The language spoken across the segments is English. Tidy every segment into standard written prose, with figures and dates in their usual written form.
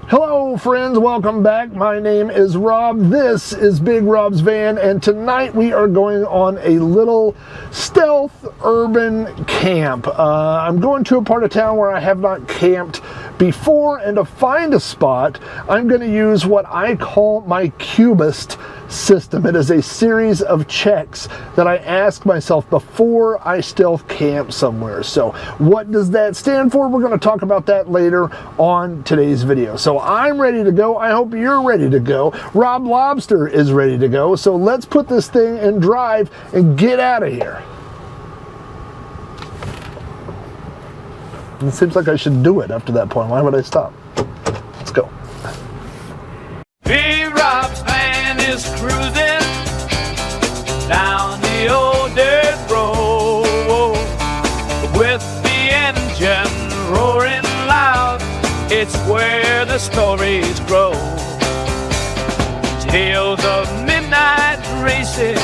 Hello friends, welcome back. My name is Rob. This is BigRobsVan, and tonight we are going on a little stealth urban camp. I'm going to a part of town where I have not camped before, and to find a spot, I'm going to use what I call my C.U.B.I.S.T system. It is a series of checks that I ask myself before I stealth camp somewhere. So what does that stand for? We're going to talk about that later on today's video. So I'm ready to go. I hope you're ready to go. Rob Lobster is ready to go. So let's put this thing in drive and get out of here. It seems like I should do it after that point. Why would I stop? Let's go. BigRobsVan is cruising down the old dirt road with the engine roaring loud. It's where the stories grow. Tales of midnight races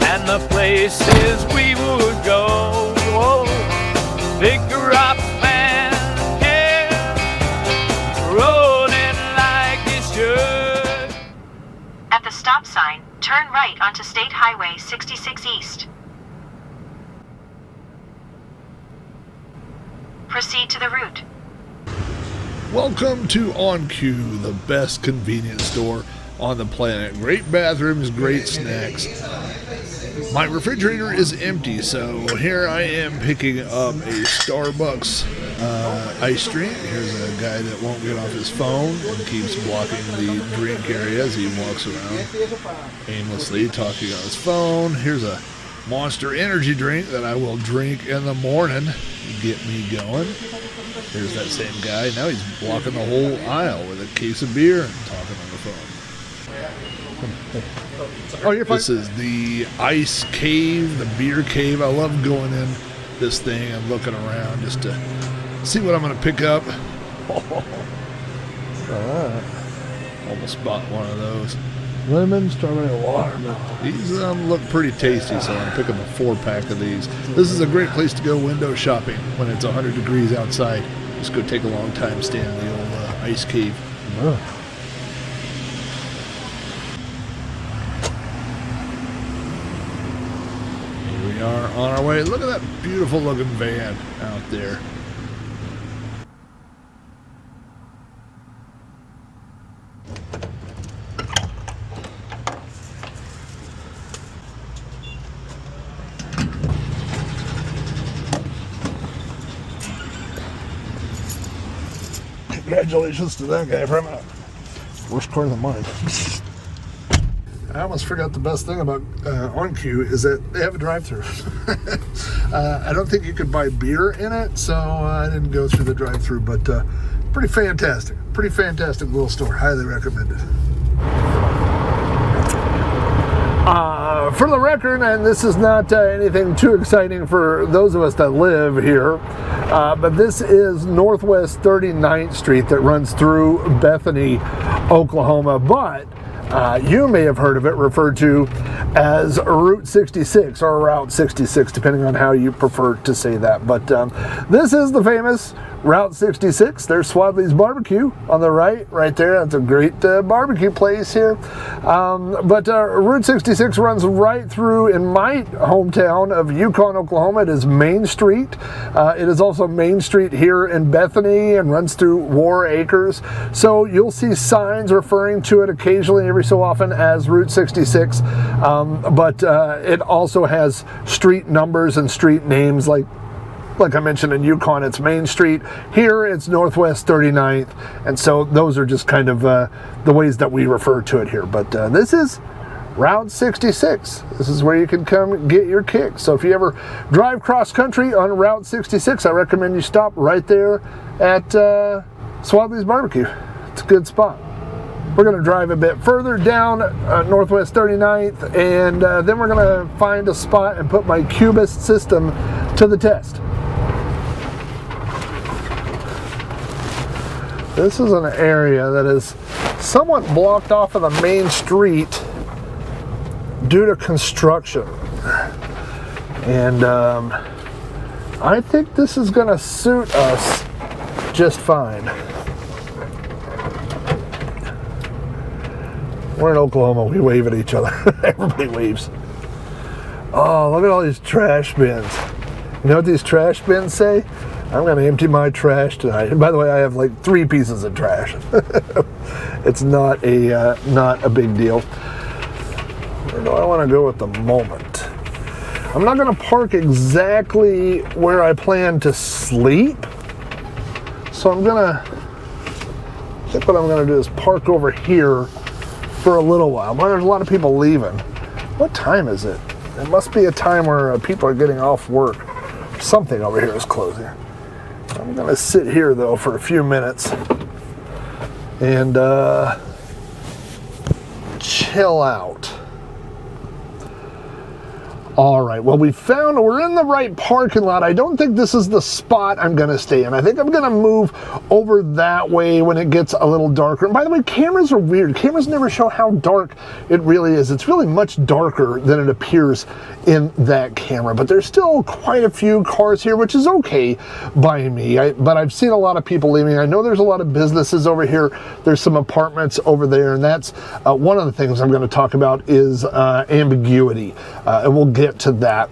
and the places we would go. BigRobsVan, yeah, rolling like it should. At the stop sign, turn right onto State Highway 66 East. Proceed to the route. Welcome to OnCue, the best convenience store on the planet. Great bathrooms, great snacks. My refrigerator is empty, so here I am picking up a Starbucks ice drink. Here's a guy that won't get off his phone and keeps blocking the drink area as he walks around aimlessly talking on his phone. Here's a Monster energy drink that I will drink in the morning to get me going. Here's that same guy. Now he's blocking the whole aisle with a case of beer and talking on the phone. Oh, you're fine. This is the ice cave, the beer cave. I love going in this thing and looking around just to see what I'm going to pick up. Almost bought one of those. Lemon, strawberry, watermelon. These look pretty tasty, so I'm going to pick up a 4-pack of these. This is a great place to go window shopping when it's 100 degrees outside. Just go take a long time staying in the old ice cave. Here we are on our way. Look at that beautiful looking van out there. Congratulations to that guy. Worst car than mine. I almost forgot the best thing about OnCue is that they have a drive-thru. I don't think you could buy beer in it, so I didn't go through the drive-thru, but pretty fantastic little store. Highly recommended. For the record, and this is not anything too exciting for those of us that live here, but this is Northwest 39th Street that runs through Bethany, Oklahoma, but you may have heard of it referred to as Route 66 or Route 66, depending on how you prefer to say that. But this is the famous Route 66. There's Swadley's Barbecue on the right there. That's a great barbecue place here. But Route 66 runs right through in my hometown of Yukon, Oklahoma. It is Main Street. It is also Main Street here in Bethany and runs through War Acres. So you'll see signs referring to it occasionally, every so often, as Route 66. But it also has street numbers and street names like I mentioned in Yukon, it's Main Street. Here, it's Northwest 39th. And so those are just kind of the ways that we refer to it here. But this is Route 66. This is where you can come get your kicks. So if you ever drive cross country on Route 66, I recommend you stop right there at Swadley's Barbecue. It's a good spot. We're going to drive a bit further down Northwest 39th, and then we're going to find a spot and put my C.U.B.I.S.T system to the test. This is an area that is somewhat blocked off of the main street due to construction. And I think this is going to suit us just fine. We're in Oklahoma. We wave at each other. Everybody waves. Oh, look at all these trash bins. You know what these trash bins say? I'm going to empty my trash tonight. And by the way, I have like 3 pieces of trash. It's not a big deal. Where do I want to go at the moment? I'm not going to park exactly where I plan to sleep. So I think what I'm going to do is park over here for a little while. But there's a lot of people leaving. What time is it? It must be a time where people are getting off work. Something over here is closing. I'm going to sit here, though, for a few minutes and chill out. All right, well, we're in the right parking lot. I don't think this is the spot I'm going to stay in. I think I'm going to move over that way when it gets a little darker. And by the way, cameras are weird. Cameras never show how dark it really is. It's really much darker than it appears in that camera. But there's still quite a few cars here, which is okay by me. But I've seen a lot of people leaving. I know there's a lot of businesses over here. There's some apartments over there. And that's one of the things I'm going to talk about is ambiguity. And we'll get to that.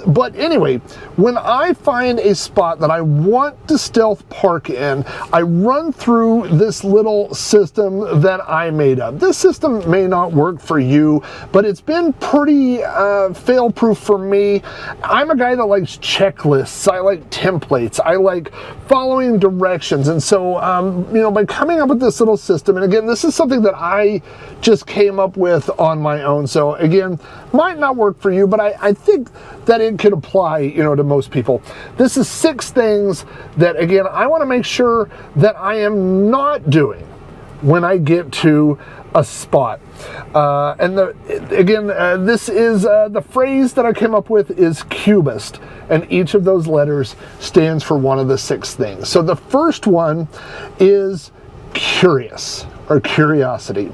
But anyway, when I find a spot that I want to stealth park in, I run through this little system that I made up. This system may not work for you, but it's been pretty fail-proof for me. I'm a guy that likes checklists. I like templates. I like following directions. And so, by coming up with this little system, and again, this is something that I just came up with on my own. So again, might not work for you, but I think that it could apply, to most people. This is 6 things that, again, I want to make sure that I am not doing when I get to a spot. This is the phrase that I came up with is C.U.B.I.S.T, and each of those letters stands for one of the 6 things. So the first one is curious or curiosity.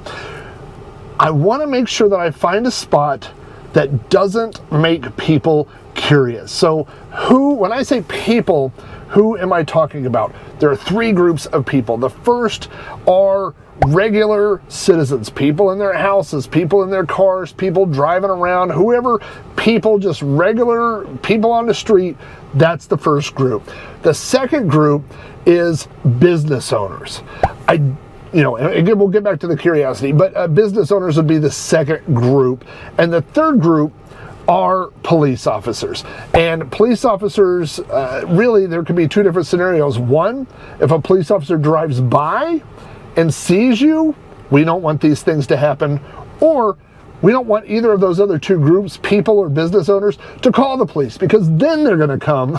I want to make sure that I find a spot that doesn't make people curious. So when I say people, who am I talking about? There are 3 groups of people. The first are regular citizens, people in their houses, people in their cars, people driving around, whoever, people, just regular people on the street. That's the first group. The second group is business owners. Again, we'll get back to the curiosity, but business owners would be the second group. And the third group are police officers. And police officers, really, there could be 2 different scenarios. One, if a police officer drives by and sees you, we don't want these things to happen. Or we don't want either of those other 2 groups, people or business owners, to call the police, because then they're going to come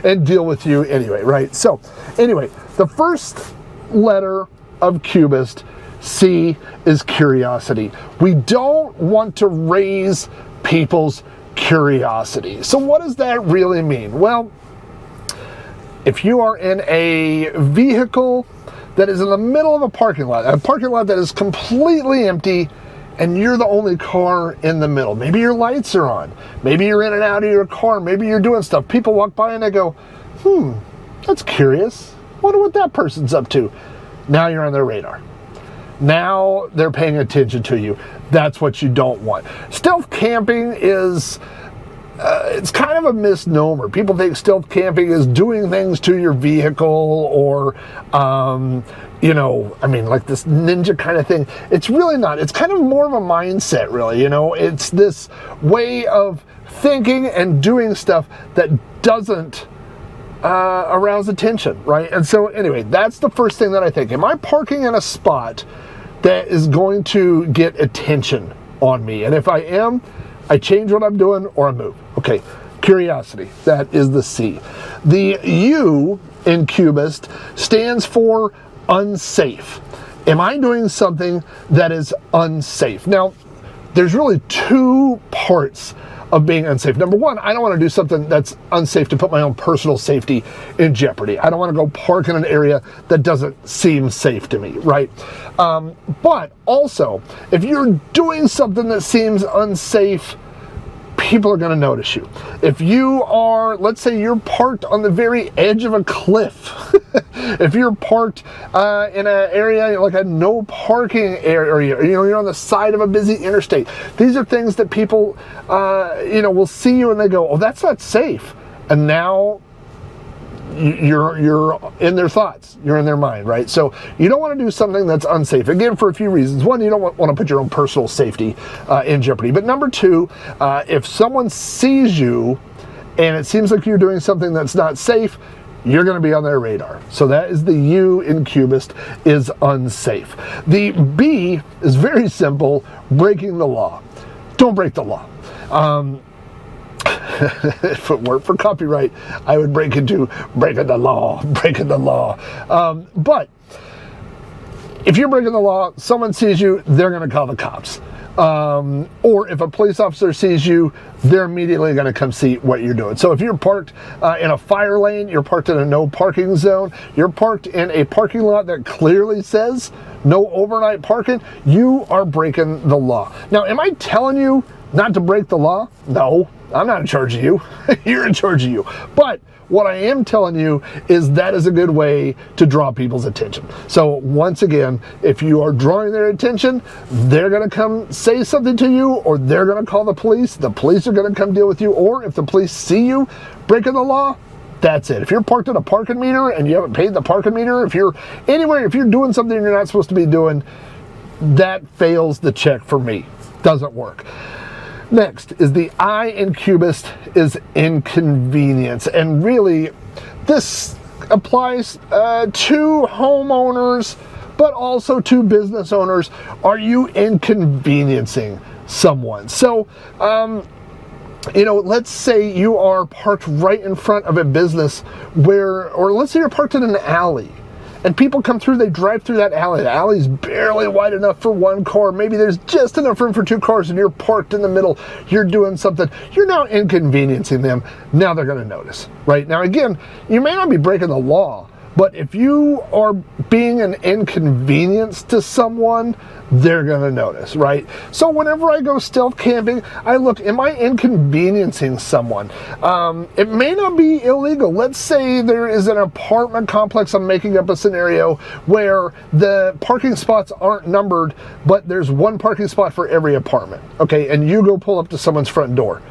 and deal with you anyway, right? So anyway, the first letter of C.U.B.I.S.T, C, is curiosity. We don't want to raise people's curiosity. So what does that really mean? Well, if you are in a vehicle that is in the middle of a parking lot that is completely empty, and you're the only car in the middle, maybe your lights are on, maybe you're in and out of your car, maybe you're doing stuff, people walk by and they go, that's curious, wonder what that person's up to. Now you're on their radar. Now they're paying attention to you. That's what you don't want. Stealth camping is, it's kind of a misnomer. People think stealth camping is doing things to your vehicle or, like this ninja kind of thing. It's really not. It's kind of more of a mindset, really. It's this way of thinking and doing stuff that doesn't arouse attention, right? And so anyway, that's the first thing that I think. Am I parking in a spot that is going to get attention on me? And if I am, I change what I'm doing or I move. Okay, curiosity, that is the C. The U in C.U.B.I.S.T stands for unsafe. Am I doing something that is unsafe? Now, there's really 2 parts of being unsafe. Number one, I don't want to do something that's unsafe to put my own personal safety in jeopardy. I don't want to go park in an area that doesn't seem safe to me, right? But also, if you're doing something that seems unsafe, people are going to notice you. If you are, let's say you're parked on the very edge of a cliff, if you're parked in an area like a no parking area, you're on the side of a busy interstate, these are things that people, will see you and they go, oh, that's not safe. And now you're in their thoughts, you're in their mind, right? So you don't want to do something that's unsafe, again, for a few reasons. One, you don't want to put your own personal safety in jeopardy, but number two, if someone sees you and it seems like you're doing something that's not safe, you're going to be on their radar. So that is the U in C.U.B.I.S.T, is unsafe. The B is very simple, breaking the law. Don't break the law. If it weren't for copyright, I would break into breaking the law. But if you're breaking the law, someone sees you, they're going to call the cops. Or if a police officer sees you, they're immediately going to come see what you're doing. So if you're parked in a fire lane, you're parked in a no parking zone, you're parked in a parking lot that clearly says no overnight parking, you are breaking the law. Now, am I telling you not to break the law? No, I'm not in charge of you. You're in charge of you. But what I am telling you is that is a good way to draw people's attention. So once again, if you are drawing their attention, they're going to come say something to you, or they're going to call the police. The police are going to come deal with you. Or if the police see you breaking the law, that's it. If you're parked at a parking meter and you haven't paid the parking meter, if you're anywhere, if you're doing something you're not supposed to be doing, that fails the check for me. Doesn't work. Next is the I in C.U.B.I.S.T is inconvenience. And really, this applies to homeowners, but also to business owners. Are you inconveniencing someone? So, let's say you are parked right in front of a business or let's say you're parked in an alley. And people come through, they drive through that alley. The alley's barely wide enough for one car. Maybe there's just enough room for two cars and you're parked in the middle. You're doing something. You're now inconveniencing them. Now they're going to notice, right? Now, again, you may not be breaking the law, but if you are being an inconvenience to someone, they're going to notice, right? So whenever I go stealth camping, I look, am I inconveniencing someone? It may not be illegal. Let's say there is an apartment complex, I'm making up a scenario, where the parking spots aren't numbered, but there's one parking spot for every apartment, okay? And you go pull up to someone's front door.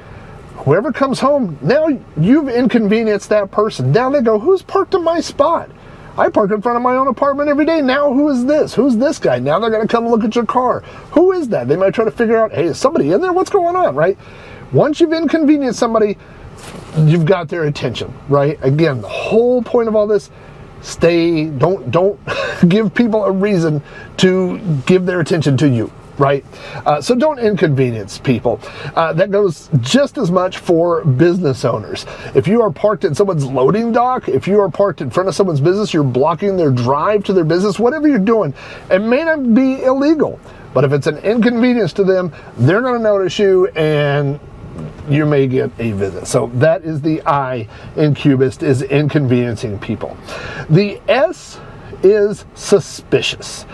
Whoever comes home, now you've inconvenienced that person. Now they go, who's parked in my spot? I park in front of my own apartment every day. Now who is this? Who's this guy? Now they're going to come look at your car. Who is that? They might try to figure out, hey, is somebody in there? What's going on, right? Once you've inconvenienced somebody, you've got their attention, right? Again, the whole point of all this, don't give people a reason to give their attention to you. Right? So don't inconvenience people. That goes just as much for business owners. If you are parked in someone's loading dock, if you are parked in front of someone's business, you're blocking their drive to their business, whatever you're doing, it may not be illegal, but if it's an inconvenience to them, they're going to notice you and you may get a visit. So that is the I in C.U.B.I.S.T, is inconveniencing people. The S is suspicious.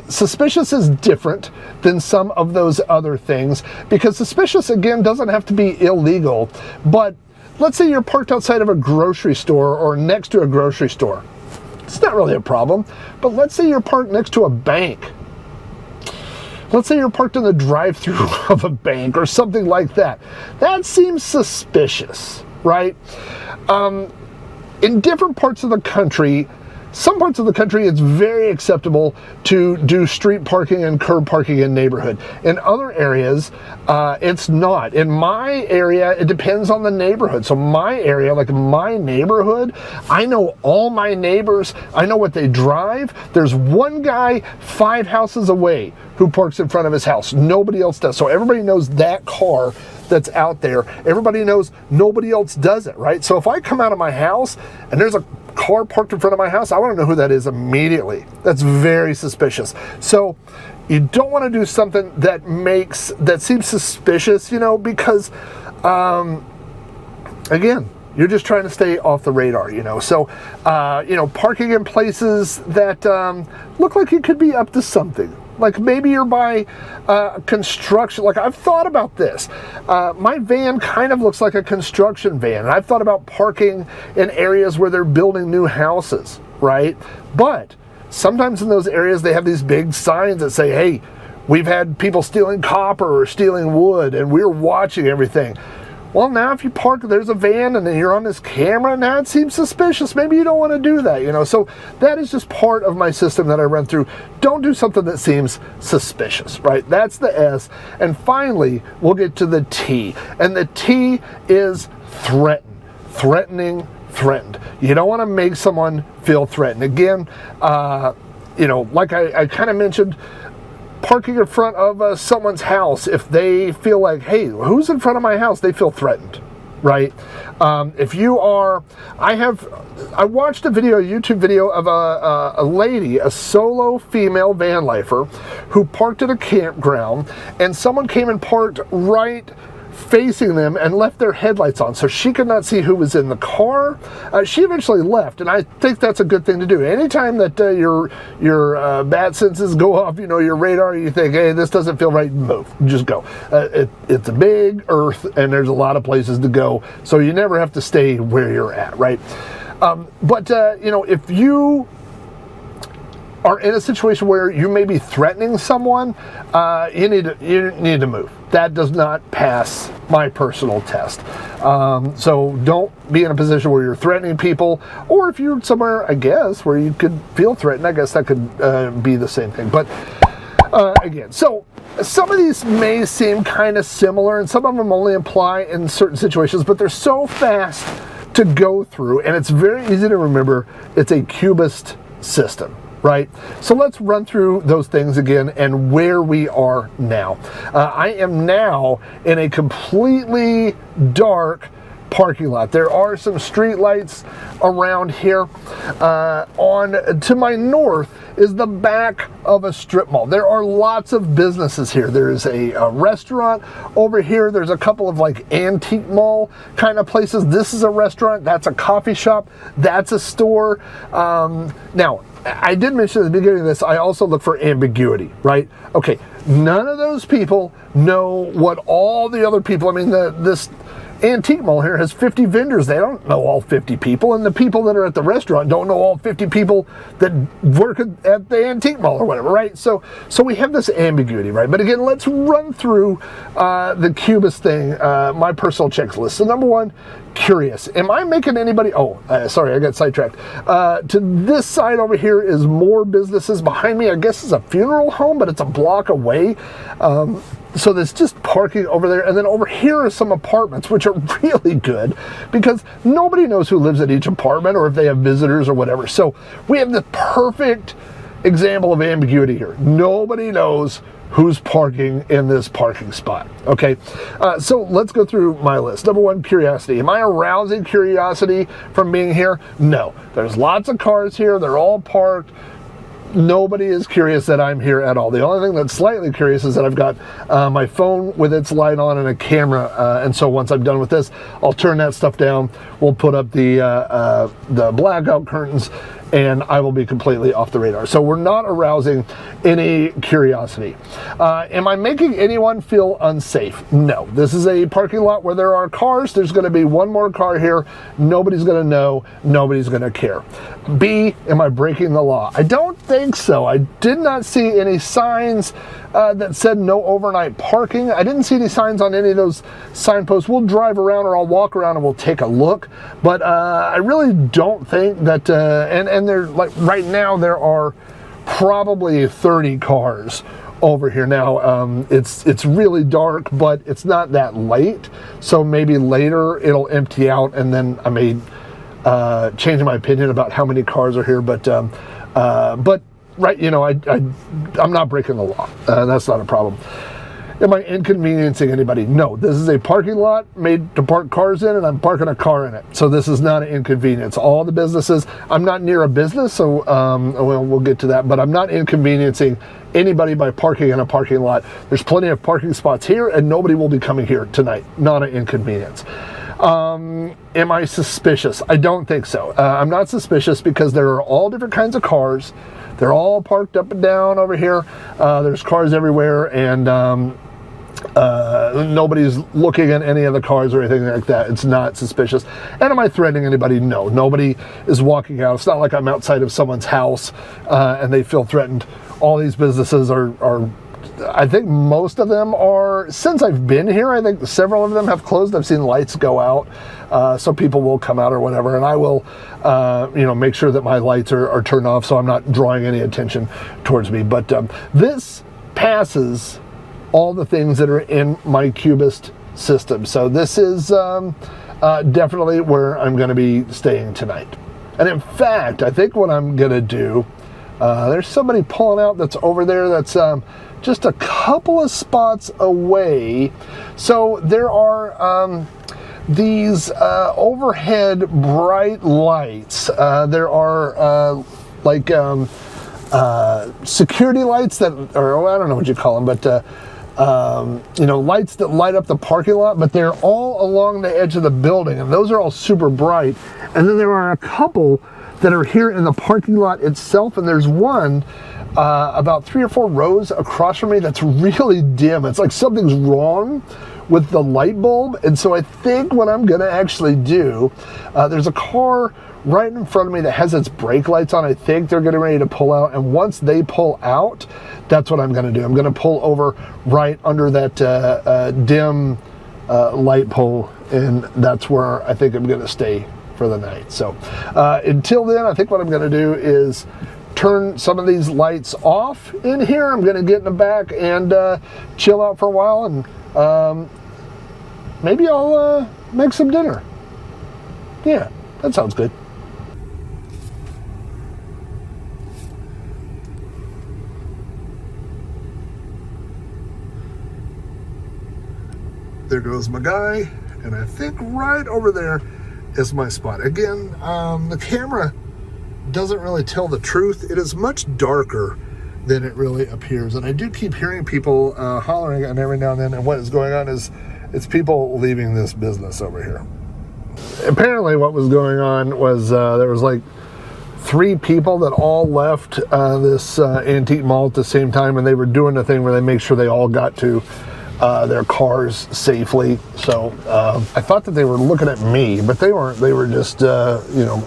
Suspicious is different than some of those other things, because suspicious, again, doesn't have to be illegal, but let's say you're parked outside of a grocery store or next to a grocery store. It's not really a problem, but let's say you're parked next to a bank. Let's say you're parked in the drive-thru of a bank or something like that. That seems suspicious, right? In different parts of the country, some parts of the country, it's very acceptable to do street parking and curb parking in neighborhood. In other areas, it's not. In my area, it depends on the neighborhood. So my area, like my neighborhood, I know all my neighbors. I know what they drive. There's one guy 5 houses away who parks in front of his house. Nobody else does. So everybody knows that car that's out there. Everybody knows nobody else does it, right? So if I come out of my house and there's a car parked in front of my house, I want to know who that is immediately. That's very suspicious. So you don't want to do something that seems suspicious, because again, you're just trying to stay off the radar, So, parking in places that look like you could be up to something, Like maybe you're by construction. Like I've thought about this. My van kind of looks like a construction van. And I've thought about parking in areas where they're building new houses, right? But sometimes in those areas they have these big signs that say, hey, we've had people stealing copper or stealing wood and we're watching everything. Well, now if you park, there's a van and then you're on this camera, now it seems suspicious. Maybe you don't want to do that, you know. So that is just part of my system that I run through. Don't do something that seems suspicious, right? That's the S. And finally, we'll get to the T. And the T is threaten. Threatening, threatened. You don't want to make someone feel threatened. Again, you know, like I kind of mentioned, parking in front of someone's house, if they feel like, hey, who's in front of my house? They feel threatened, right? If you are, I watched a YouTube video of a lady, a solo female van lifer, who parked at a campground, and someone came and parked right facing them and left their headlights on, so she could not see who was in the car. She eventually left, and I think that's a good thing to do. Anytime that your bat senses go off, you know, your radar, you think, hey, this doesn't feel right, move, just go. It's a big earth, and there's a lot of places to go, so you never have to stay where you're at, right? But you know, if you are in a situation where you may be threatening someone, you need to move. That does not pass my personal test. So don't be in a position where you're threatening people, or if you're somewhere, I guess, where you could feel threatened, I guess that could be the same thing. But again, so some of these may seem kind of similar, and some of them only apply in certain situations, but they're so fast to go through, and it's very easy to remember. It's a C.U.B.I.S.T system, right? So let's run through those things again and where we are now. I am now in a completely dark parking lot. There are some street lights around here. To my north is the back of a strip mall. There are lots of businesses here. There's a restaurant over here. There's a couple of like antique mall kind of places. This is a restaurant. That's a coffee shop. That's a store. Now, I did mention at the beginning of this, I also look for ambiguity, right? Okay, none of those people know what all the other people, I mean, this antique mall here has 50 vendors. They don't know all 50 people, and the people that are at the restaurant don't know all 50 people that work at the antique mall or whatever, right? So we have this ambiguity, right? But again, let's run through the C.U.B.I.S.T thing, my personal checklist. So number one, curious. Am I making anybody, sorry, I got sidetracked. To this side over here is more businesses. Behind me, I guess, is a funeral home, but it's a block away. So there's just parking over there. And then over here are some apartments, which are really good because nobody knows who lives at each apartment or if they have visitors or whatever. So we have the perfect example of ambiguity here. Nobody knows who's parking in this parking spot. Okay, so let's go through my list. Number one, curiosity. Am I arousing curiosity from being here? No. There's lots of cars here. They're all parked. Nobody is curious that I'm here at all. The only thing that's slightly curious is that I've got my phone with its light on and a camera, and so once I'm done with this, I'll turn that stuff down. We'll put up the blackout curtains, and I will be completely off the radar. So we're not arousing any curiosity. Am I making anyone feel unsafe? No. This is a parking lot where there are cars. There's going to be one more car here. Nobody's going to know. Nobody's going to care. B, am I breaking the law? I don't think so. I did not see any signs that said no overnight parking. I didn't see any signs on any of those signposts. We'll drive around, or I'll walk around and we'll take a look. But I really don't think that, and there, like right now, there are probably 30 cars over here now. It's really dark, but it's not that late. So maybe later it'll empty out, and then I may change my opinion about how many cars are here. But right, you know, I'm not breaking the law. That's not a problem. Am I inconveniencing anybody? No, this is a parking lot made to park cars in, and I'm parking a car in it. So this is not an inconvenience. All the businesses, I'm not near a business, so we'll get to that, but I'm not inconveniencing anybody by parking in a parking lot. There's plenty of parking spots here, and nobody will be coming here tonight. Not an inconvenience. Am I suspicious? I don't think so. I'm not suspicious because there are all different kinds of cars. They're all parked up and down over here. There's cars everywhere, and nobody's looking at any of the cars or anything like that. It's not suspicious. And am I threatening anybody? No. Nobody is walking out. It's not like I'm outside of someone's house and they feel threatened. All these businesses are I think most of them are, since I've been here, I think several of them have closed. I've seen lights go out, so people will come out or whatever, and I will, make sure that my lights are turned off so I'm not drawing any attention towards me. But this passes all the things that are in my C.U.B.I.S.T system. So this is definitely where I'm going to be staying tonight. And in fact, I think what I'm going to do, there's somebody pulling out that's over there that's just a couple of spots away. So there are these overhead bright lights. There are security lights that, or I don't know what you call them, but lights that light up the parking lot, but they're all along the edge of the building, and those are all super bright. And then there are a couple that are here in the parking lot itself, and there's one about 3 or 4 rows across from me that's really dim. It's like something's wrong with the light bulb. And so I think what I'm gonna actually do, there's a car right in front of me that has its brake lights on. I think they're getting ready to pull out, and once they pull out, that's what I'm gonna do. I'm gonna pull over right under that dim light pole, and that's where I think I'm gonna stay for the night. So until then, I think what I'm gonna do is turn some of these lights off in here. I'm gonna get in the back and chill out for a while, and maybe I'll make some dinner. Yeah, that sounds good. There goes my guy, and I think right over there is my spot. Again, the camera doesn't really tell the truth. It is much darker than it really appears, and I do keep hearing people hollering and every now and then, and what is going on is it's people leaving this business over here. Apparently what was going on was there was like 3 people that all left this antique mall at the same time, and they were doing the thing where they make sure they all got to their cars safely. So I thought that they were looking at me, but they weren't. They were just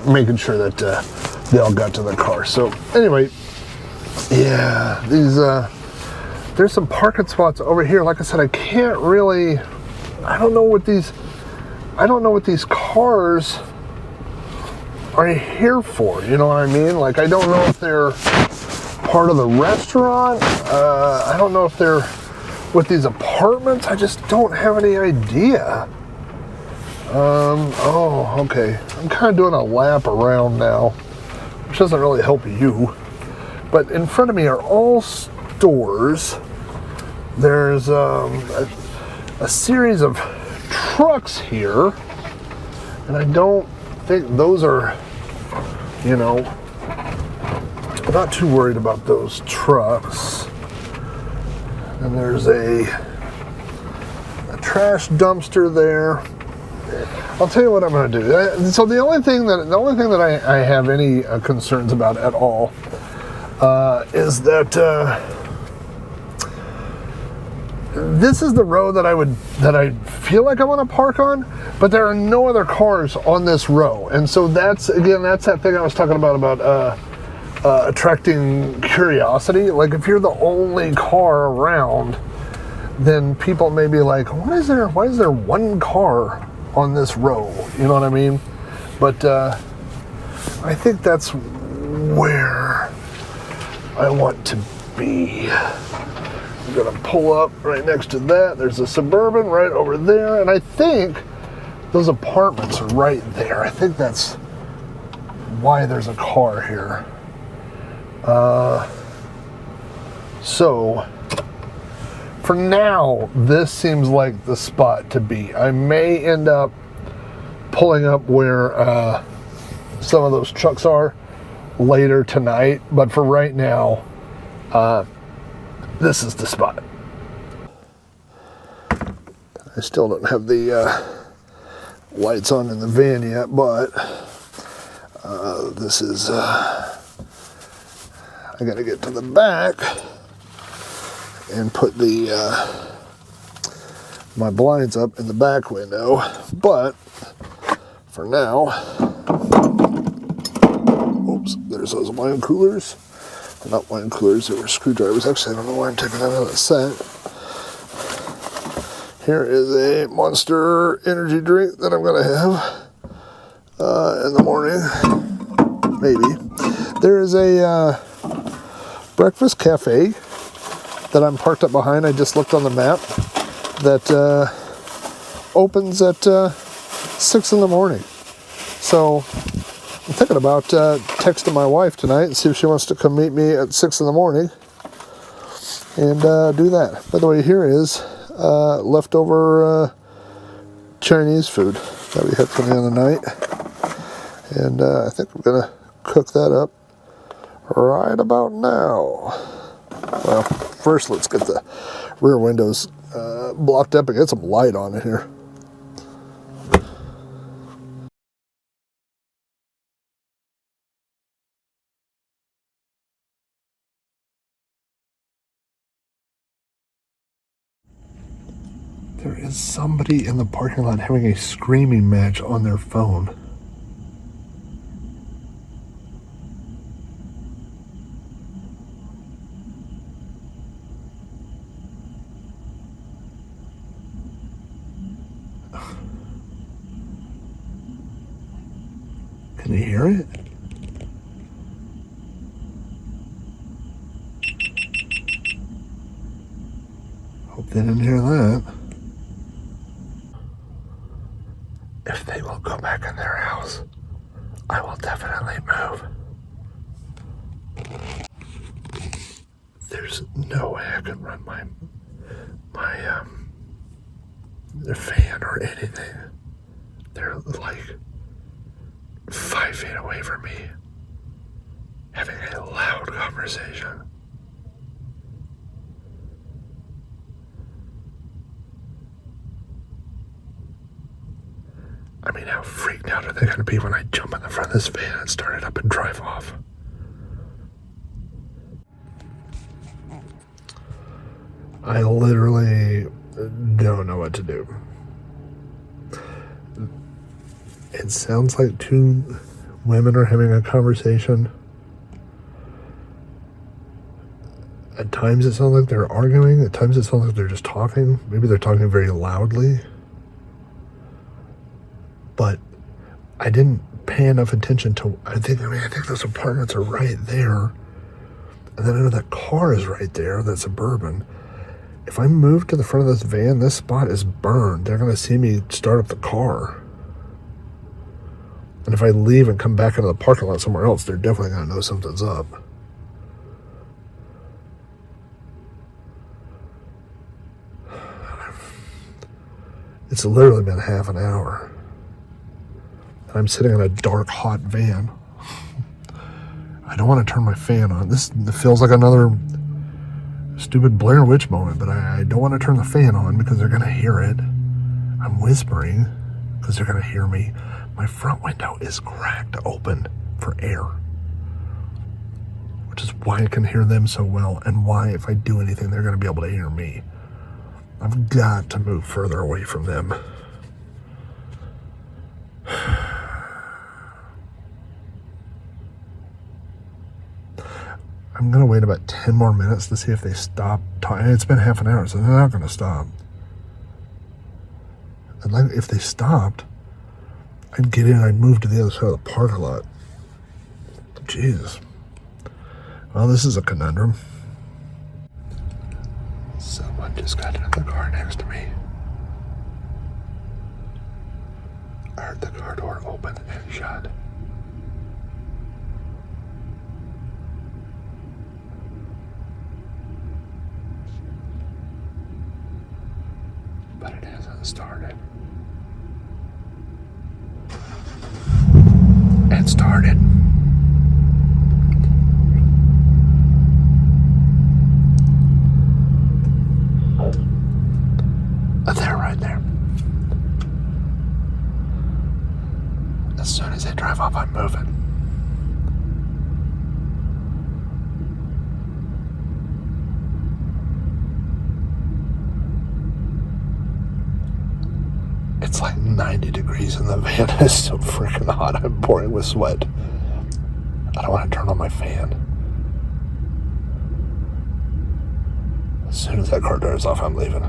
making sure that they all got to their car. So anyway, yeah, these there's some parking spots over here. Like I said, I can't really, I don't know what these cars are here for, you know what I mean? Like, I don't know if they're part of the restaurant. I don't know if they're with these apartments. I just don't have any idea. Oh, okay. I'm kind of doing a lap around now, which doesn't really help you. But in front of me are all stores. There's a series of trucks here, and I don't think those are, I'm not too worried about those trucks. And there's a trash dumpster there. I'll tell you what I'm going to do. So the only thing that I have any concerns about at all is that this is the road that I feel like I want to park on, but there are no other cars on this row, and so that's that thing I was talking about attracting curiosity. Like, if you're the only car around, then people may be like, why is there one car on this row? You know what I mean? But I think that's where I want to be. I'm gonna pull up right next to that. There's a Suburban right over there, and I think those apartments are right there. I think that's why there's a car here. So for now, this seems like the spot to be. I may end up pulling up where some of those trucks are later tonight, but for right now, this is the spot. I still don't have the lights on in the van yet, but this is, I I got to get to the back and put the my blinds up in the back window. But for now, oops, there's those wine coolers. Well, not wine coolers, they were screwdrivers. Actually, I don't know why I'm taking that out of the set. Here is a Monster energy drink that I'm going to have in the morning, maybe. There is a breakfast cafe that I'm parked up behind. I just looked on the map that opens at 6 in the morning. So I'm thinking about texting my wife tonight and see if she wants to come meet me at 6 in the morning and do that. By the way, here is leftover Chinese food that we had from the other night. And I think I'm going to cook that up right about now. Well, first let's get the rear windows blocked up and get some light on in here. There is somebody in the parking lot having a screaming match on their phone. Can you hear it? Hope they didn't hear that. If they will go back in their house, I will definitely move. There's no way I can run my fan or anything. They're like 5 feet away from me, having a loud conversation. I mean, how freaked out are they going to be when I jump in the front of this van and start it up and drive off? I literally don't know what to do. It sounds like two women are having a conversation. At times it sounds like they're arguing. At times it sounds like they're just talking. Maybe they're talking very loudly. But I didn't pay enough attention to, I think those apartments are right there. And then I know that car is right there, that Suburban. If I move to the front of this van, this spot is burned. They're going to see me start up the car. And if I leave and come back into the parking lot somewhere else, they're definitely going to know something's up. It's literally been half an hour. And I'm sitting in a dark, hot van. I don't want to turn my fan on. This feels like another stupid Blair Witch moment, but I don't want to turn the fan on because they're going to hear it. I'm whispering because they're going to hear me. My front window is cracked open for air, which is why I can hear them so well and why if I do anything, they're going to be able to hear me. I've got to move further away from them. I'm going to wait about 10 more minutes to see if they stop talking. It's been half an hour, so they're not going to stop. And like, if they stopped, I'd get in, I'd move to the other side of the parking lot. Jesus. Well, this is a conundrum. Someone just got into the car next to me. I heard the car door open and shut. But it hasn't started. It started. They're right there. As soon as they drive up, I'm moving. It's like 90 degrees in the van. It's so freaking hot. I'm pouring with sweat. I don't want to turn on my fan. As soon as that car drives off, I'm leaving.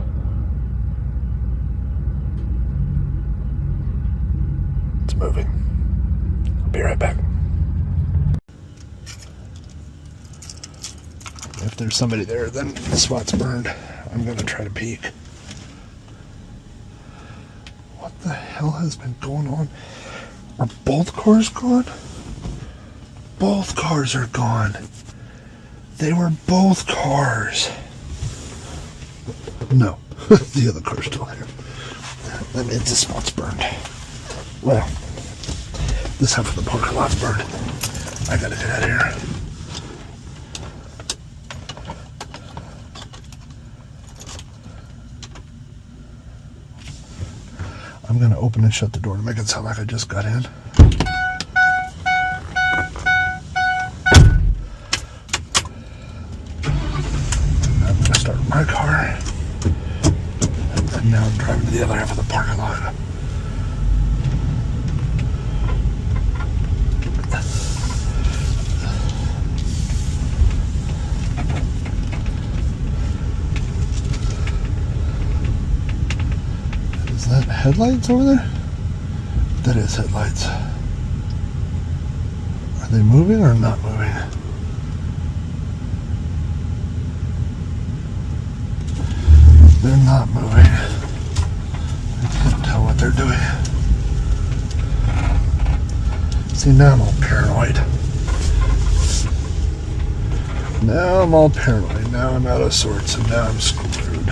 It's moving. I'll be right back. If there's somebody there, then the spot's burned. I'm going to try to peek. What the hell has been going on? Are both cars gone? Both cars are gone. They were both cars. No, the other car's still there. That means the spot's burned. Well, this half of the parking lot's burned. I gotta get out of here. I'm gonna open and shut the door to make it sound like I just got in. I'm gonna start my car. And now I'm driving to the other half of the parking lot. Is that headlights over there? That is headlights. Are they moving or not moving? They're not moving. I can't tell what they're doing. See, now I'm all paranoid. Now I'm all paranoid. Now I'm out of sorts and now I'm screwed.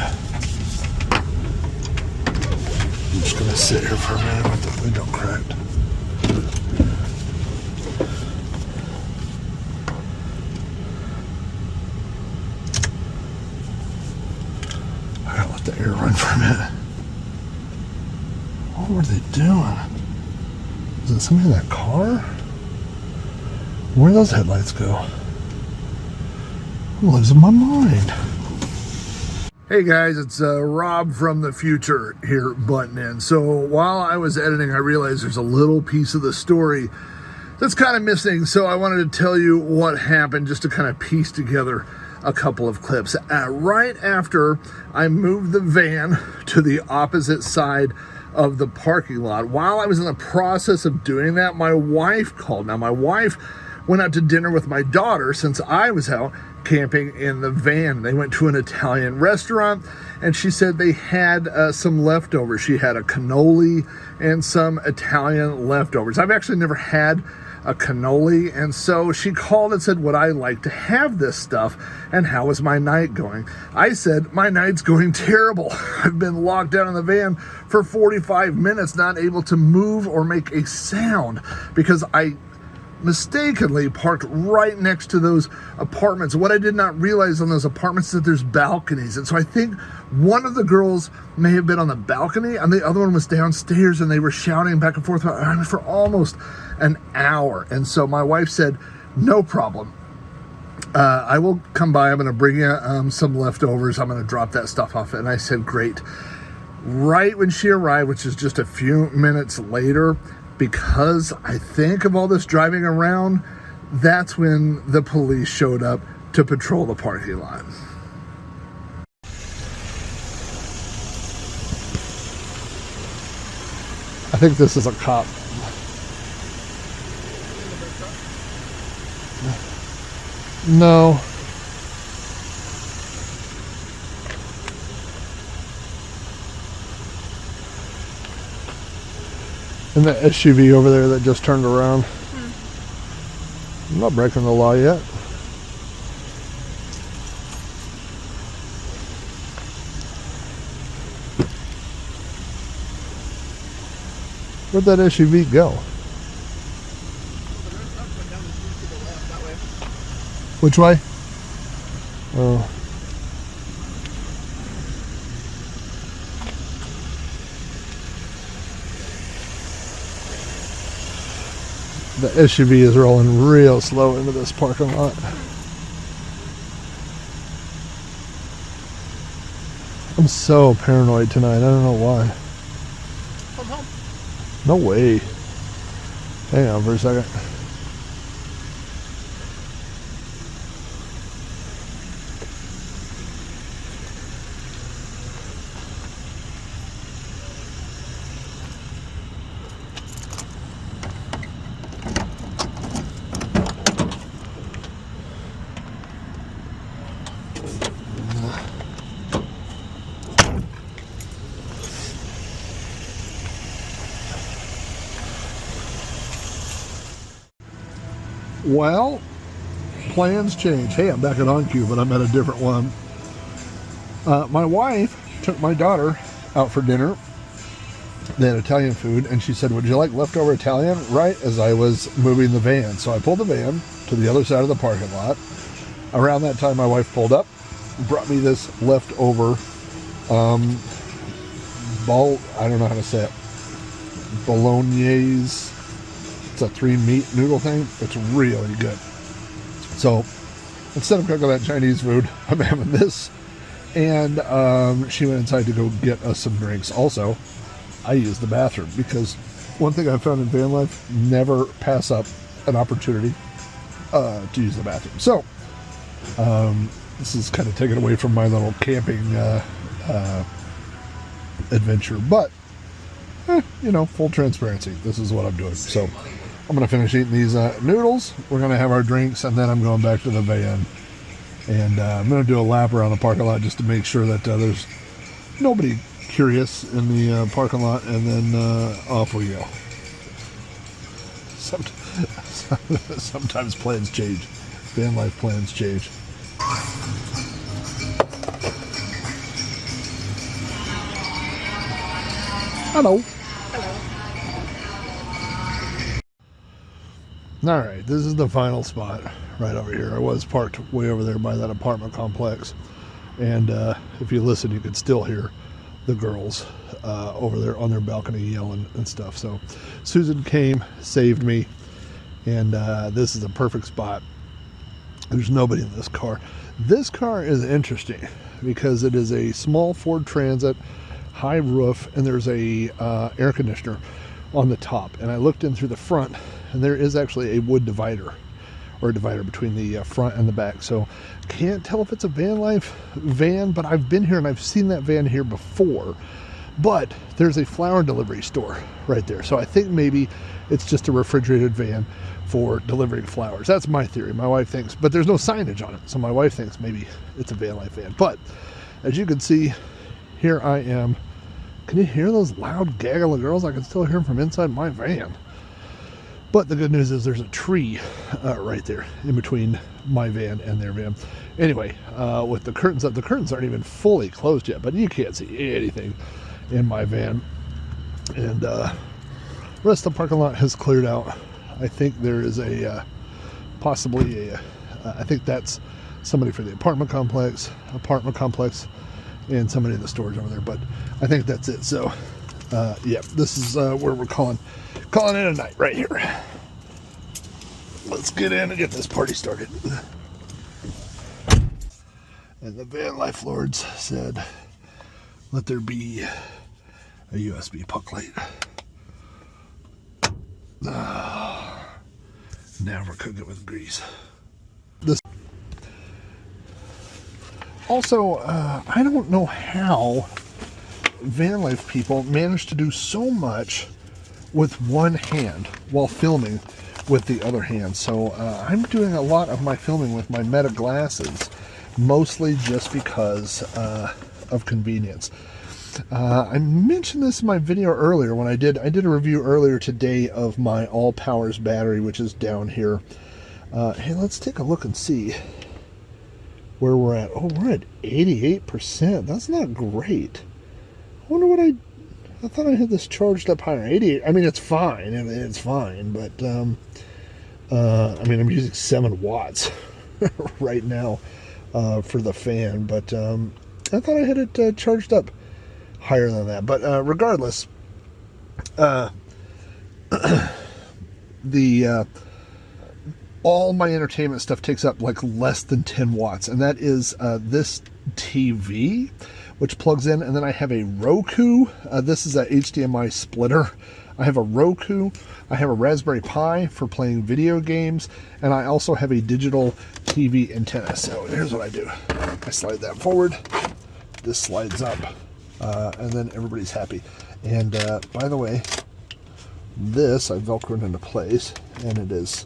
I'm just going to sit here for a minute with the window cracked. I gotta let the air run for a minute. What were they doing? Is it somebody in that car? Where'd those headlights go? I'm losing my mind. Hey guys, it's Rob from the future here butting in. So while I was editing, I realized there's a little piece of the story that's kind of missing. So I wanted to tell you what happened just to kind of piece together a couple of clips. Right after I moved the van to the opposite side of the parking lot, while I was in the process of doing that, my wife called. Now, my wife went out to dinner with my daughter since I was out camping in the van. They went to an Italian restaurant, and she said they had some leftovers. She had a cannoli and some Italian leftovers. I've actually never had a cannoli, and so she called and said, would I like to have this stuff, and how was my night going? I said, my night's going terrible. I've been locked down in the van for 45 minutes, not able to move or make a sound because I mistakenly parked right next to those apartments. What I did not realize on those apartments is that there's balconies, and so I think one of the girls may have been on the balcony and the other one was downstairs, and they were shouting back and forth for almost an hour. And so my wife said, no problem, I will come by. I'm going to bring you some leftovers. I'm going to drop that stuff off. And I said, great. Right when she arrived, which is just a few minutes later, because I think of all this driving around, that's when the police showed up to patrol the parking lot. I think this is a cop. No. And the SUV over there that just turned around. I'm not breaking the law yet. Where'd that SUV go? Which way? Oh. The SUV is rolling real slow into this parking lot. I'm so paranoid tonight. I don't know why. From No way. Hang on for a second. Well, plans change. Hey, I'm back at OnCue, but I'm at a different one. My wife took my daughter out for dinner. They had Italian food, and she said, would you like leftover Italian? Right as I was moving the van. So I pulled the van to the other side of the parking lot. Around that time, my wife pulled up, brought me this leftover, I don't know how to say it, bolognese. It's a 3-meat noodle thing. It's really good. So instead of cooking that Chinese food, I'm having this. And she went inside to go get us some drinks. Also, I used the bathroom because one thing I found in van life, never pass up an opportunity to use the bathroom. So this is kind of taken away from my little camping adventure. But, you know, full transparency. This is what I'm doing. So I'm going to finish eating these noodles. We're going to have our drinks, and then I'm going back to the van. And I'm going to do a lap around the parking lot just to make sure that there's nobody curious in the parking lot, and then off we go. Sometimes plans change. Van life plans change. Hello. All right, this is the final spot right over here. I was parked way over there by that apartment complex, and if you listen, you could still hear the girls over there on their balcony yelling and stuff. So Susan came, saved me, and this is a perfect spot. There's nobody in this car. This car is interesting because it is a small Ford Transit, high roof, and there's a air conditioner on the top. And I looked in through the front, and there is actually a wood divider, or a divider between the front and the back. So can't tell if it's a van life van, but I've been here and I've seen that van here before. But there's a flower delivery store right there. So I think maybe it's just a refrigerated van for delivering flowers. That's my theory. My wife thinks, but there's no signage on it. So my wife thinks maybe it's a van life van. But as you can see, here I am. Can you hear those loud gaggle of girls? I can still hear them from inside my van. But the good news is there's a tree right there in between my van and their van. Anyway, with the curtains up, the curtains aren't even fully closed yet, but you can't see anything in my van. And the rest of the parking lot has cleared out. I think there is a possibly a, I think that's somebody for the apartment complex, and somebody in the storage over there. But I think that's it. So, yeah, this is where we're calling it a night right here. Let's get in and get this party started. And the van life lords said, let there be a USB puck light. Now we're cooking with grease. This also, I don't know how van life people manage to do so much with one hand while filming with the other hand. So I'm doing a lot of my filming with my Meta glasses, mostly just because of convenience. I mentioned this in my video earlier when I did a review earlier today of my All Powers battery, which is down here. Hey, let's take a look and see where we're at. Oh, we're at 88%. That's not great. I wonder what I thought I had this charged up higher. 88. I mean, it's fine. I mean, it's fine, but I mean, I'm using 7 watts right now for the fan, but I thought I had it charged up higher than that. But regardless, all my entertainment stuff takes up like less than 10 watts, and that is this TV, which plugs in, and then I have a Roku. This is a HDMI splitter. I have a Roku, I have a Raspberry Pi for playing video games, and I also have a digital TV antenna. So here's what I do. I slide that forward, this slides up, and then everybody's happy. And by the way, this I velcroed into place, and it is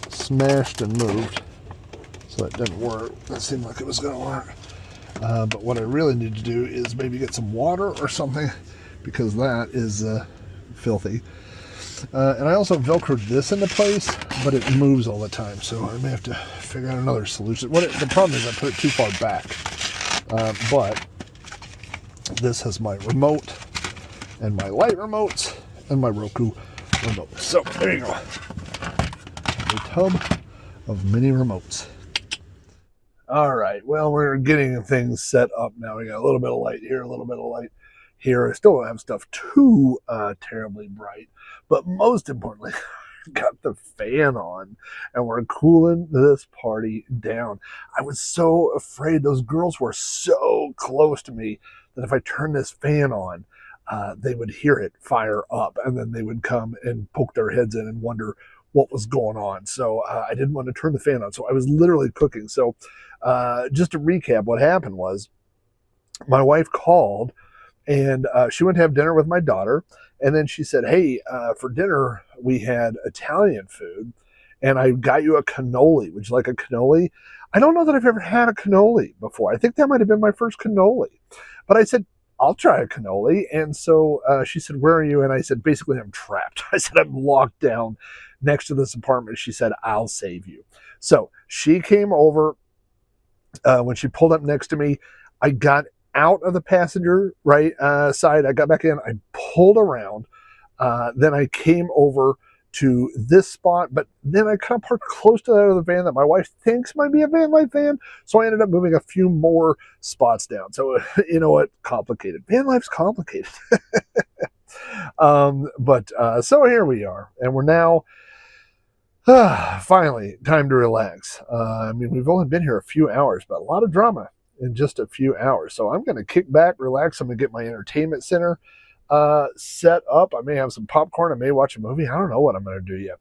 smashed and moved, so that didn't work. That seemed like it was going to work. But what I really need to do is maybe get some water or something, because that is filthy. And I also velcroed this into place, but it moves all the time, so I may have to figure out another solution. The problem is I put it too far back. But this has my remote, and my light remotes, and my Roku remote. So there you go. A tub of mini remotes. All right, well, we're getting things set up now. We got a little bit of light here, a little bit of light here. I still don't have stuff too terribly bright, but most importantly, got the fan on, and we're cooling this party down. I was so afraid. Those girls were so close to me that if I turned this fan on, they would hear it fire up, and then they would come and poke their heads in and wonder what was going on. So I didn't want to turn the fan on. So I was literally cooking. So just to recap, what happened was my wife called, and she went to have dinner with my daughter. And then she said, hey, for dinner, we had Italian food, and I got you a cannoli. Would you like a cannoli? I don't know that I've ever had a cannoli before. I think that might have been my first cannoli. But I said, I'll try a cannoli. And so she said, where are you? And I said, basically, I'm trapped. I said, I'm locked down next to this apartment. She said, I'll save you. So she came over. When she pulled up next to me, I got out of the passenger side. I got back in. I pulled around. Then I came over to this spot, but then I kind of parked close to that other van that my wife thinks might be a Vanlife van. So I ended up moving a few more spots down. So you know what? Complicated. Vanlife's complicated. So here we are, and we're now finally time to relax. I mean, we've only been here a few hours, but a lot of drama in just a few hours. So I'm going to kick back, relax. I'm going to get my entertainment center set up. I may have some popcorn. I may watch a movie. I don't know what I'm going to do yet.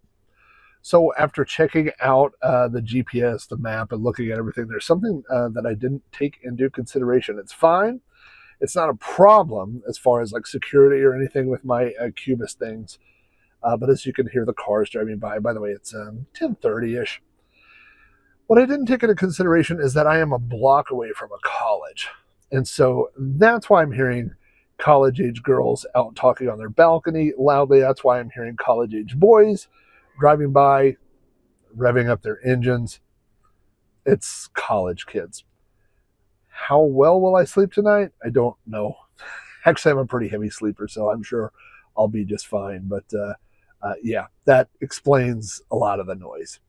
So after checking out the GPS, the map, and looking at everything, there's something that I didn't take into consideration. It's fine. It's not a problem as far as like security or anything with my C.U.B.I.S.T things. But as you can hear the cars driving by the way, it's 10:30-ish. What I didn't take into consideration is that I am a block away from a college. And so that's why I'm hearing college-age girls out talking on their balcony loudly. That's why I'm hearing college-age boys driving by, revving up their engines. It's college kids. How well will I sleep tonight? I don't know. Actually, I'm a pretty heavy sleeper, so I'm sure I'll be just fine. But yeah, that explains a lot of the noise.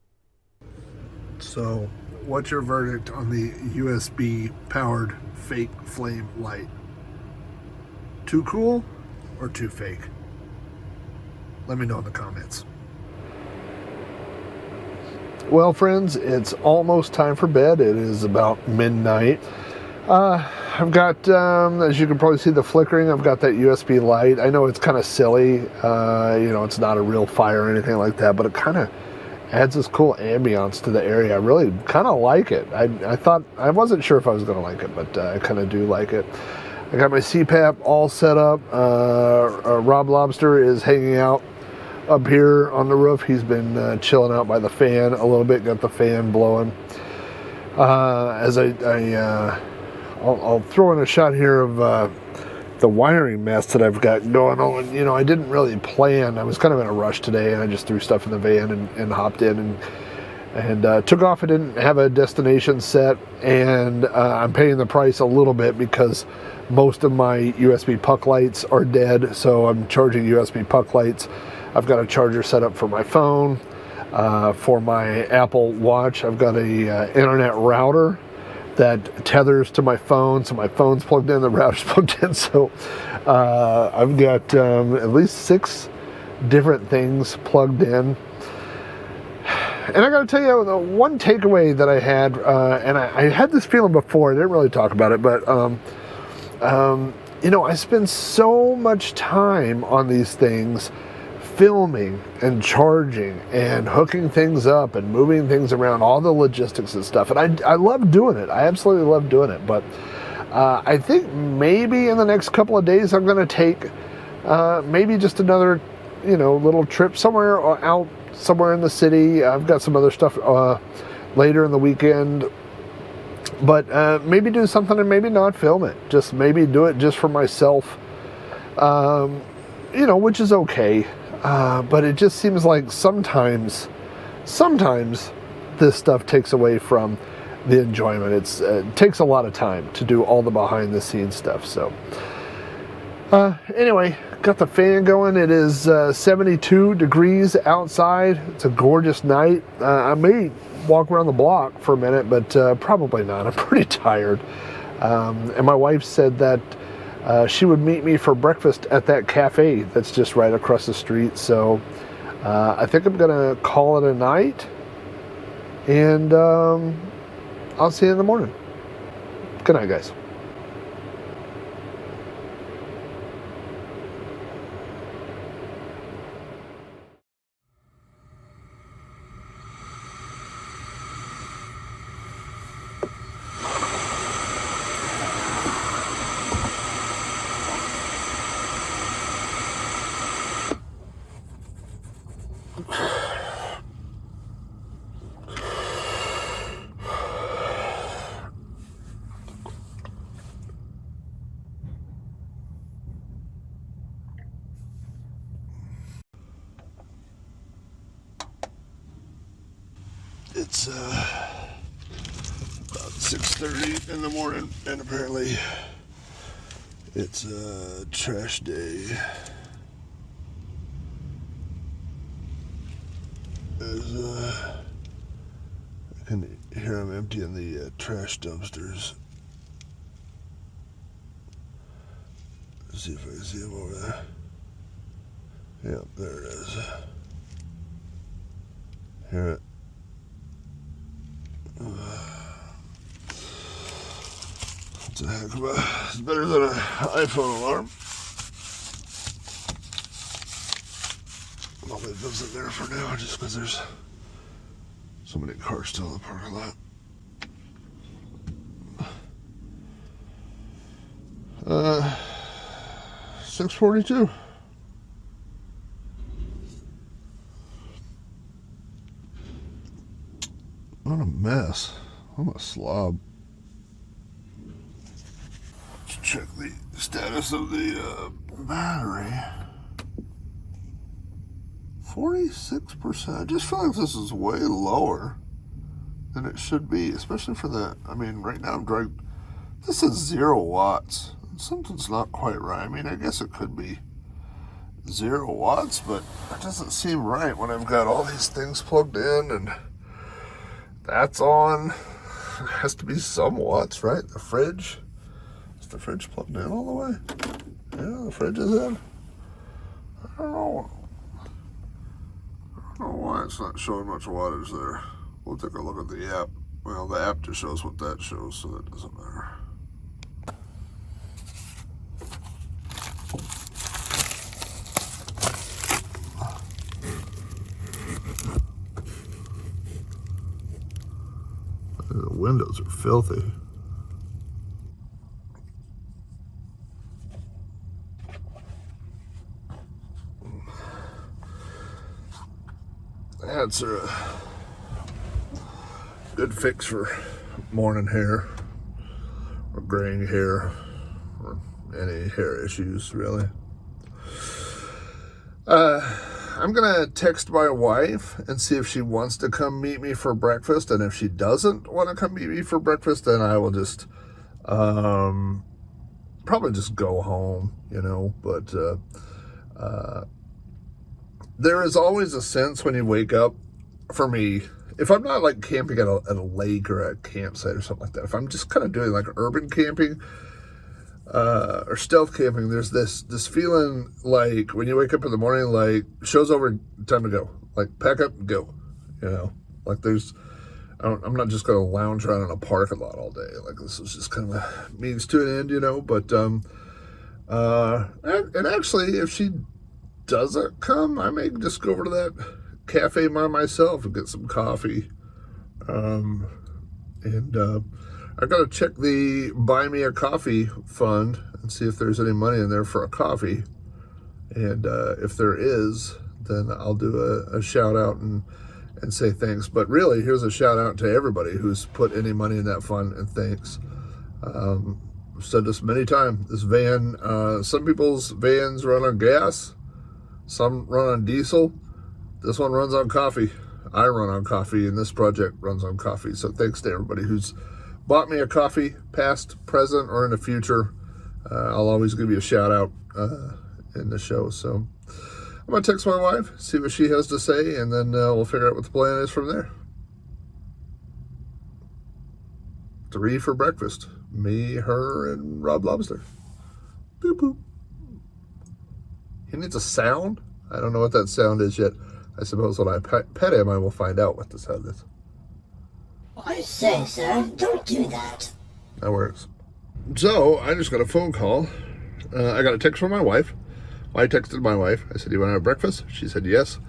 So, what's your verdict on the USB-powered fake flame light? Too cool or too fake? Let me know in the comments. Well, friends, it's almost time for bed. It is about midnight. I've got, as you can probably see the flickering, I've got that USB light. I know it's kind of silly. You know, it's not a real fire or anything like that, but it kind of adds this cool ambiance to the area. I really kind of like it. I thought, I wasn't sure if I was going to like it, but I kind of do like it. I got my CPAP all set up. Rob Lobster is hanging out up here on the roof. He's been chilling out by the fan a little bit, got the fan blowing. As I'll throw in a shot here of the wiring mess that I've got going on. You know, I didn't really plan. I was kind of in a rush today, and I just threw stuff in the van and hopped in and took off. I didn't have a destination set, and I'm paying the price a little bit because most of my USB puck lights are dead, so I'm charging USB puck lights. I've got a charger set up for my phone. For my Apple Watch, I've got a internet router that tethers to my phone, so my phone's plugged in, the router's plugged in. So I've got at least 6 different things plugged in. And I got to tell you, the one takeaway that I had, and I had this feeling before, I didn't really talk about it, but you know, I spend so much time on these things filming and charging and hooking things up and moving things around, all the logistics and stuff. And I love doing it. I absolutely love doing it. But I think maybe in the next couple of days I'm going to take maybe just another, little trip somewhere or out somewhere in the city. I've got some other stuff later in the weekend. But maybe do something and maybe not film it. Just maybe do it just for myself, which is okay. But it just seems like sometimes this stuff takes away from the enjoyment. It takes a lot of time to do all the behind the scenes stuff. So anyway, got the fan going. It is 72 degrees outside. It's a gorgeous night. I may walk around the block for a minute, but probably not. I'm pretty tired. And my wife said that she would meet me for breakfast at that cafe that's just right across the street. So I think I'm going to call it a night. And I'll see you in the morning. Good night, guys. It's about 6:30 in the morning, and apparently it's a trash day. I can hear them emptying the trash dumpsters. Let's see if I can see them over there. Yep, there it is. Hear it. It's a heck of it's better than an iPhone alarm. I'll leave those in there for now just because there's so many cars still in the parking lot. 6:42. What a mess. I'm a slob. Let's check the status of the battery. 46%. I just feel like this is way lower than it should be, especially for the, right now I'm driving, this is 0 watts. Something's not quite right. I guess it could be 0 watts, but it doesn't seem right when I've got all these things plugged in and that's on. It has to be some watts, right? The fridge. Is the fridge plugged in all the way? Yeah, the fridge is in. I don't know why it's not showing much wattage there. We'll take a look at the app. Well, the app just shows what that shows, so that doesn't matter. The windows are filthy. That's a good fix for morning hair or graying hair or any hair issues, really. I'm gonna text my wife and see if she wants to come meet me for breakfast, and if she doesn't want to come meet me for breakfast, then I will just probably just go home, but there is always a sense when you wake up, for me, if I'm not like camping at a lake or a campsite or something like that, if I'm just kind of doing like urban camping or stealth camping, there's this feeling like when you wake up in the morning, like show's over, time to go, like pack up and go, like I'm not just going to lounge around in a parking lot all day. Like this is just kind of a means to an end, but and actually if she doesn't come, I may just go over to that cafe by myself and get some coffee. I gotta check the Buy Me a Coffee fund and see if there's any money in there for a coffee. And if there is, then I'll do a shout out and say thanks. But really, here's a shout out to everybody who's put any money in that fund, and thanks. I've said this many times. This van, some people's vans run on gas, some run on diesel. This one runs on coffee. I run on coffee, and this project runs on coffee. So thanks to everybody who's bought me a coffee, past, present, or in the future. I'll always give you a shout out in the show. So I'm going to text my wife, see what she has to say, and then we'll figure out what the plan is from there. 3 for breakfast. Me, her, and Rob Lobster. Boop, boop. He needs a sound? I don't know what that sound is yet. I suppose when I pet him, I will find out what the sound is. I say, sir, don't do that. That works. So, I just got a phone call. I got a text from my wife. I texted my wife. I said, "You want to have breakfast?" She said, "Yes."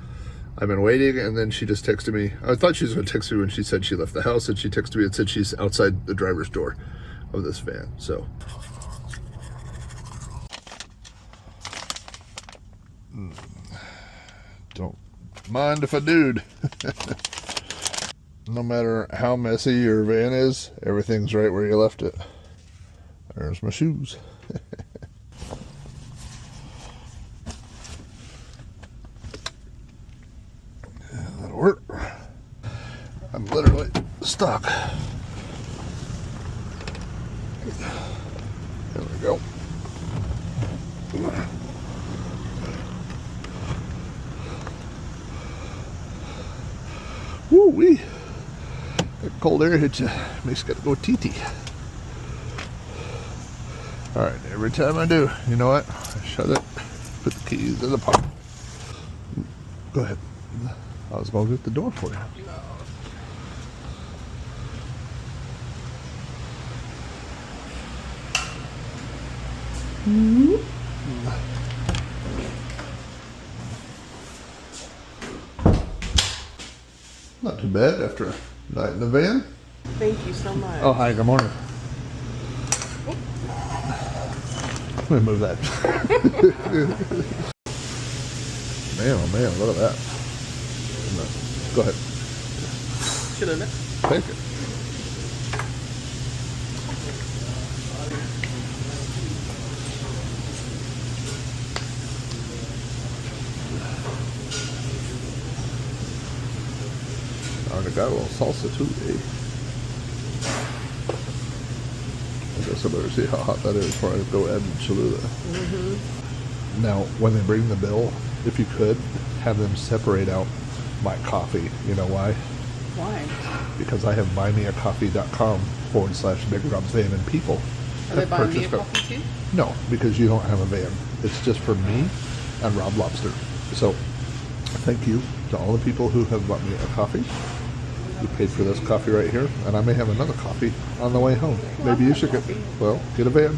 I've been waiting, and then she just texted me. I thought she was going to text me when she said she left the house, and she texted me and said she's outside the driver's door of this van. So, don't mind if I do. No matter how messy your van is, everything's right where you left it. There's my shoes. That'll work. I'm literally stuck. There we go. Woo-wee. That cold air hits you. Makes you gotta go TT. Alright, every time I do, you know what? I shut it, put the keys in the pocket. Go ahead. I was going to get the door for you. Not too bad after a night in the van. Thank you so much. Oh, hi, good morning. Let me move that. Man, oh man, look at that. Go ahead. Should I look? Take it. I already got a little salsa too, eh? I guess I better see how hot that is before I go add Cholula. Mm-hmm. Now, when they bring the bill, if you could, have them separate out my coffee. You know why? Why? Because I have buymeacoffee.com/BigRobsVan and people. Are they buying me a coffee too? No, because you don't have a van. It's just for me and Rob Lobster. So, thank you to all the people who have bought me a coffee. You paid for this coffee right here, and I may have another coffee on the way home. Well, maybe you should get a van.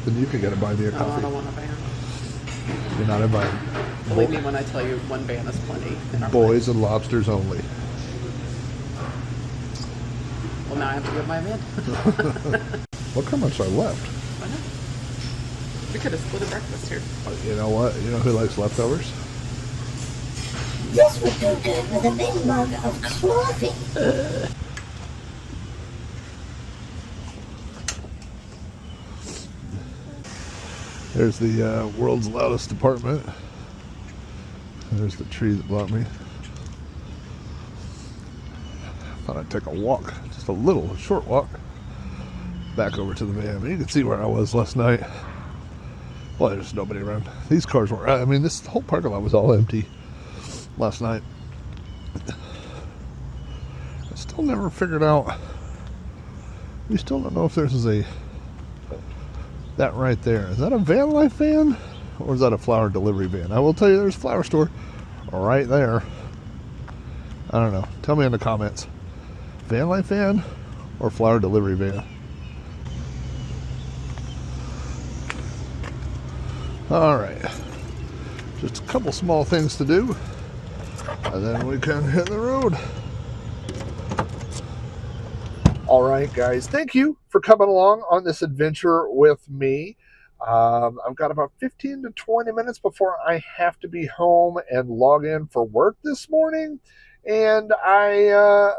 Then you can get a buy me a coffee. I don't want a van. You're not invited. Believe me when I tell you one van is plenty. Boys and lobsters only. Well, now I have to get my van. Look how much I left. I know. We could have split a breakfast here. You know what? You know who likes leftovers? This would go good with a big mug of coffee. There's the world's loudest apartment. There's the tree that blocked me. Thought I'd take a walk, just a short walk, back over to the van. You can see where I was last night. Well, there's nobody around. These cars were, I mean, this whole parking lot was all empty last night. I still never figured out, we still don't know if there's that right there. Is that a Vanlife van? Or is that a flower delivery van? I will tell you there's a flower store right there. I don't know. Tell me in the comments. Vanlife van or flower delivery van? Alright. Just a couple small things to do, and then we can hit the road. All right, guys, thank you for coming along on this adventure with me. I've got about 15 to 20 minutes before I have to be home and log in for work this morning. And I'm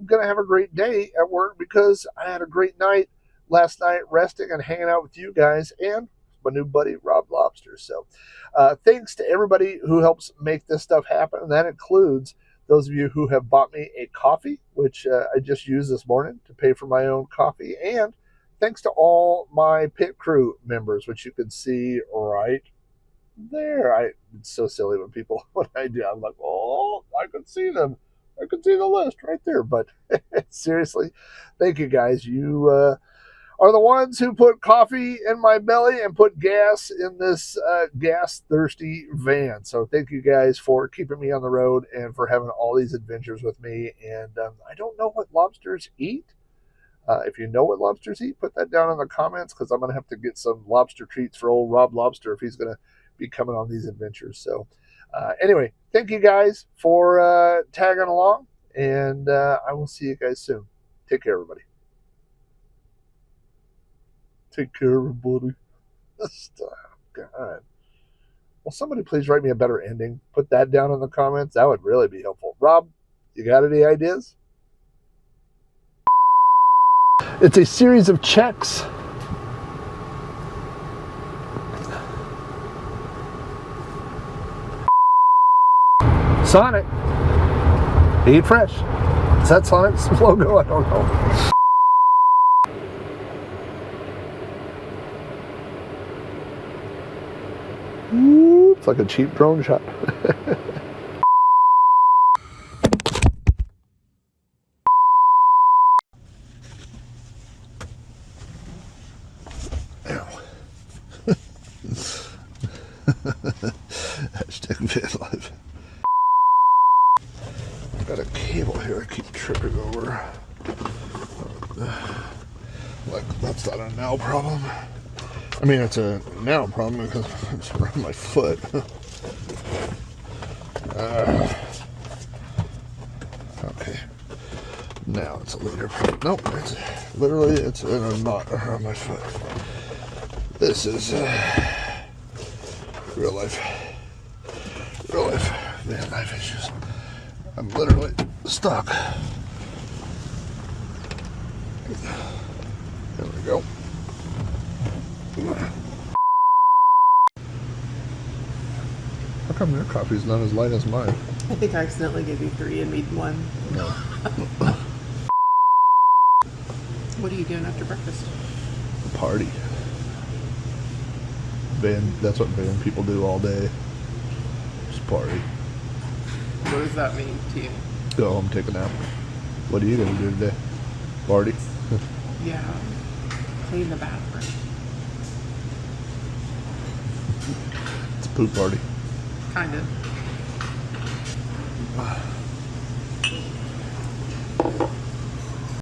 going to have a great day at work because I had a great night last night resting and hanging out with you guys and my new buddy, Rob Lobsters. So thanks to everybody who helps make this stuff happen. And that includes those of you who have bought me a coffee, which I just used this morning to pay for my own coffee. And thanks to all my pit crew members, which you can see right there. It's so silly when people, when I do, I'm like, oh, I can see them. I can see the list right there. But seriously, thank you guys. You are the ones who put coffee in my belly and put gas in this gas-thirsty van. So thank you guys for keeping me on the road and for having all these adventures with me. And I don't know what lobsters eat. If you know what lobsters eat, put that down in the comments because I'm going to have to get some lobster treats for old Rob Lobster if he's going to be coming on these adventures. So anyway, thank you guys for tagging along, and I will see you guys soon. Take care, everybody. Take care, everybody. Stop. God. Will somebody please write me a better ending? Put that down in the comments. That would really be helpful. Rob, you got any ideas? It's a series of checks. Sonic. Eat fresh. Is that Sonic's logo? I don't know. It's like a cheap drone shot. Hashtag Vanlife. I've got a cable here I keep tripping over. Like, that's not a now problem. I mean, it's a now problem because it's around my foot. Okay. Now it's a later problem. Nope, it's literally, it's in a knot around my foot. This is real life van life issues. I'm literally stuck. There we go. How come your coffee's not as light as mine? I think I accidentally gave you 3 and made 1. No. What are you doing after breakfast? Party. That's what van people do all day. Just party. What does that mean to you? Go home, take a nap. What are you gonna do today? Party? Yeah. Clean the bathroom. It's a poop party. Kind of.